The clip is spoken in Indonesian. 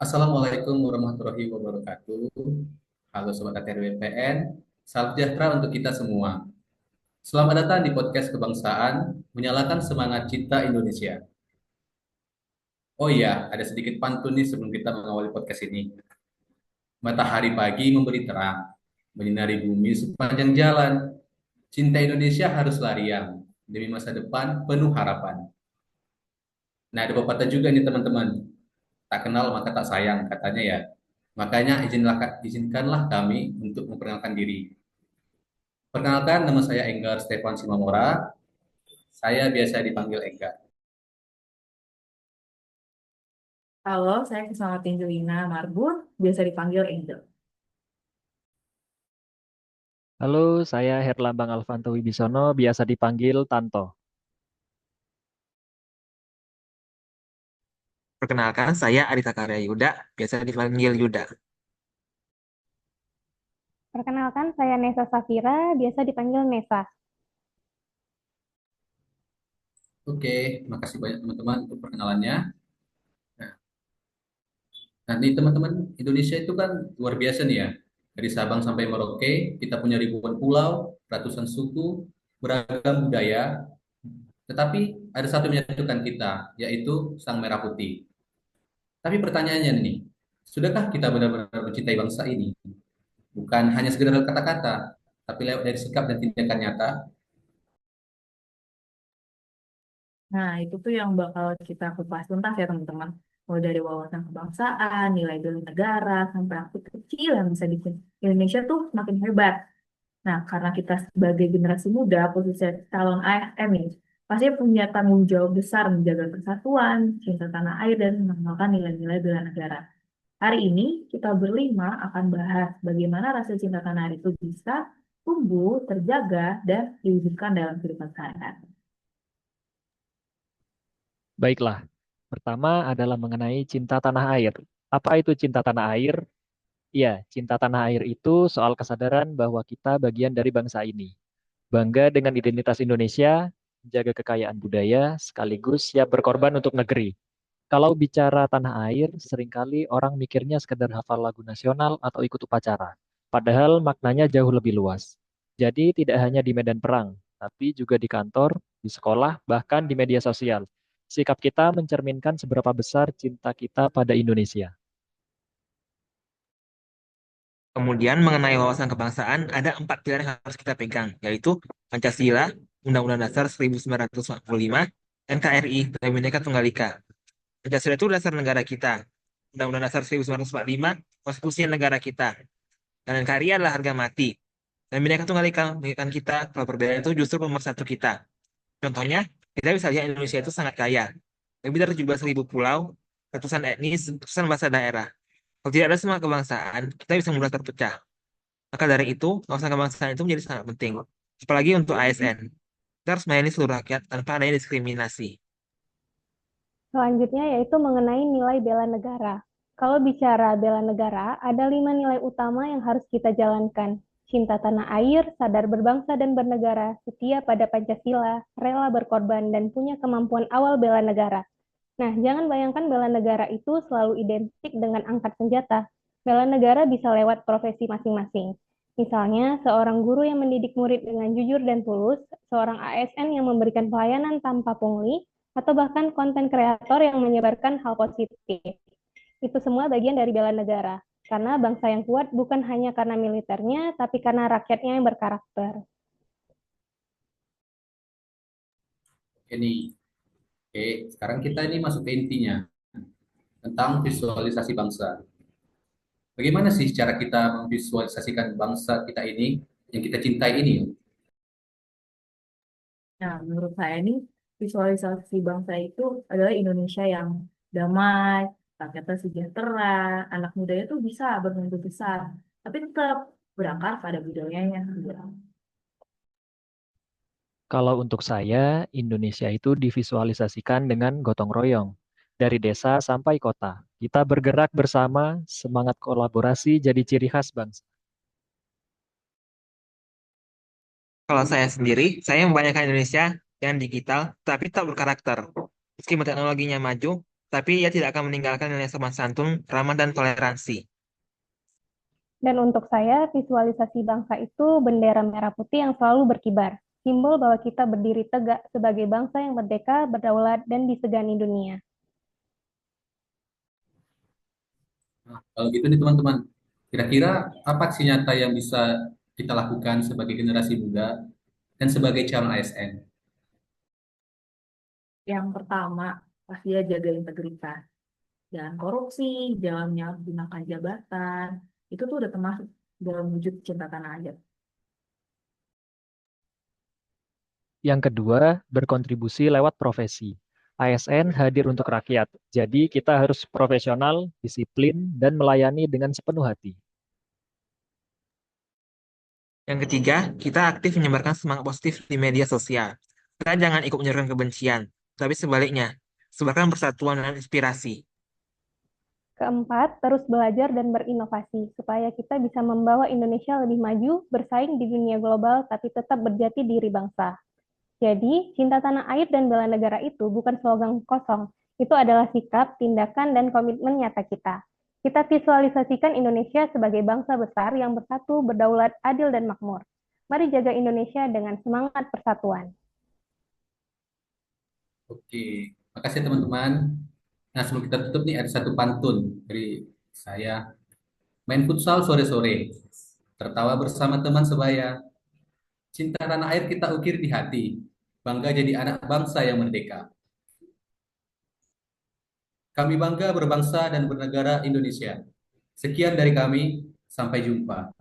Assalamualaikum warahmatullahi wabarakatuh. Halo Sobat ATR BPN, salam sejahtera untuk kita semua. Selamat datang di podcast Kebangsaan, menyalakan semangat cinta Indonesia. Oh iya, ada sedikit pantun nih sebelum kita mengawali podcast ini. Matahari pagi memberi terang, menyinari bumi sepanjang jalan. Cinta Indonesia haruslah riang, demi masa depan penuh harapan. Nah, ada pepatah juga nih teman-teman. Tak kenal maka tak sayang, katanya ya. Makanya izinkanlah kami untuk memperkenalkan diri. Perkenalkan, nama saya Enggar Stefan Simamora. Saya biasa dipanggil Enggar. Halo, saya Kismawati Angelina Marbun, biasa dipanggil Angel. Halo, saya Herlambang Alfanto Wibisono, biasa dipanggil Tanto. Perkenalkan, saya Arita Karya Yuda, biasa dipanggil Yuda. Perkenalkan, saya Nesa Safira, biasa dipanggil Nesa. Oke, makasih banyak teman-teman untuk perkenalannya. Nah, nanti teman-teman, Indonesia itu kan luar biasa nih ya. Dari Sabang sampai Merauke, kita punya ribuan pulau, ratusan suku, beragam budaya. Tetapi ada satu yang menyatukan kita, yaitu Sang Merah Putih. Tapi pertanyaannya nih, sudahkah kita benar-benar mencintai bangsa ini? Bukan hanya sekedar kata-kata, tapi lewat dari sikap dan tindakan nyata. Nah, itu tuh yang bakal kita kupas tuntas ya teman-teman. Mulai dari wawasan kebangsaan, nilai bela negara, sampai aktif kecil yang bisa bikin Indonesia tuh semakin hebat. Nah, karena kita sebagai generasi muda, posisi calon ASN nih, pasti punya tanggung jawab besar menjaga persatuan, cinta tanah air, dan mengenalkan nilai-nilai bela negara. Hari ini kita berlima akan bahas bagaimana rasa cinta tanah air itu bisa tumbuh, terjaga, dan diwujudkan dalam kehidupan sehari-hari. Baiklah, pertama adalah mengenai cinta tanah air. Apa itu cinta tanah air? Ya, cinta tanah air itu soal kesadaran bahwa kita bagian dari bangsa ini. Bangga dengan identitas Indonesia, menjaga kekayaan budaya, sekaligus siap berkorban untuk negeri. Kalau bicara tanah air, seringkali orang mikirnya sekedar hafal lagu nasional atau ikut upacara. Padahal maknanya jauh lebih luas. Jadi tidak hanya di medan perang, tapi juga di kantor, di sekolah, bahkan di media sosial. Sikap kita mencerminkan seberapa besar cinta kita pada Indonesia. Kemudian mengenai wawasan kebangsaan, ada 4 pilar yang harus kita pegang, yaitu Pancasila, Undang-Undang Dasar 1945, NKRI, dan Bhinneka Tunggal Ika. Pancasila itu dasar negara kita. Undang-Undang Dasar 1945, konstitusi negara kita. Dan NKRI adalah harga mati. Dan Bhinneka Tunggal Ika mengingatkan kita kalau perbedaan itu justru pemersatu kita. Contohnya, kita bisa lihat Indonesia itu sangat kaya. Lebih dari 17.000 pulau, ratusan etnis, ratusan bahasa daerah. Kalau tidak ada semua kebangsaan, kita bisa mudah terpecah. Maka dari itu, wawasan kebangsaan itu menjadi sangat penting. Apalagi untuk ASN. Kita harus melayani seluruh rakyat tanpa adanya diskriminasi. Selanjutnya yaitu mengenai nilai bela negara. Kalau bicara bela negara, ada 5 nilai utama yang harus kita jalankan. Cinta tanah air, sadar berbangsa dan bernegara, setia pada Pancasila, rela berkorban, dan punya kemampuan awal bela negara. Nah, jangan bayangkan bela negara itu selalu identik dengan angkat senjata. Bela negara bisa lewat profesi masing-masing. Misalnya, seorang guru yang mendidik murid dengan jujur dan tulus, seorang ASN yang memberikan pelayanan tanpa pungli, atau bahkan konten kreator yang menyebarkan hal positif. Itu semua bagian dari bela negara. Karena bangsa yang kuat bukan hanya karena militernya, tapi karena rakyatnya yang berkarakter. Oke nih, oke, sekarang kita ini masuk ke intinya tentang visualisasi bangsa. Bagaimana sih cara kita memvisualisasikan bangsa kita ini yang kita cintai ini? Nah, menurut saya nih, visualisasi bangsa itu adalah Indonesia yang damai, rakyatnya sejahtera, anak mudanya tuh bisa bermimpi besar, tapi tetap berakar pada budayanya. Kalau untuk saya, Indonesia itu divisualisasikan dengan gotong royong. Dari desa sampai kota, kita bergerak bersama, semangat kolaborasi jadi ciri khas bangsa. Kalau saya sendiri, saya membayangkan Indonesia yang digital, tapi tak berkarakter. Meskipun teknologinya maju, tapi ia tidak akan meninggalkan nilai sopan santun, ramah, dan toleransi. Dan untuk saya, visualisasi bangsa itu bendera merah putih yang selalu berkibar, simbol bahwa kita berdiri tegak sebagai bangsa yang merdeka, berdaulat, dan disegani dunia. Nah, kalau gitu nih teman-teman, kira-kira apa aksi nyata yang bisa kita lakukan sebagai generasi muda dan sebagai calon ASN? Yang pertama, pasti ya jaga integritas. Jangan korupsi, jangan menyalahgunakan jabatan. Itu tuh udah termasuk dalam wujud cinta tanah air. Yang kedua, berkontribusi lewat profesi. ASN hadir untuk rakyat, jadi kita harus profesional, disiplin, dan melayani dengan sepenuh hati. Yang ketiga, kita aktif menyebarkan semangat positif di media sosial. Kita jangan ikut menyebarkan kebencian, tapi sebaliknya, sebarkan persatuan dan inspirasi. Keempat, terus belajar dan berinovasi supaya kita bisa membawa Indonesia lebih maju, bersaing di dunia global, tapi tetap berjati diri bangsa. Jadi, cinta tanah air dan bela negara itu bukan slogan kosong. Itu adalah sikap, tindakan, dan komitmen nyata kita. Kita visualisasikan Indonesia sebagai bangsa besar yang bersatu, berdaulat, adil, dan makmur. Mari jaga Indonesia dengan semangat persatuan. Oke, makasih teman-teman. Nah, sebelum kita tutup nih ada satu pantun dari saya. Main futsal sore-sore, tertawa bersama teman sebaya. Cinta tanah air kita ukir di hati. Bangga jadi anak bangsa yang merdeka. Kami bangga berbangsa dan bernegara Indonesia. Sekian dari kami, sampai jumpa.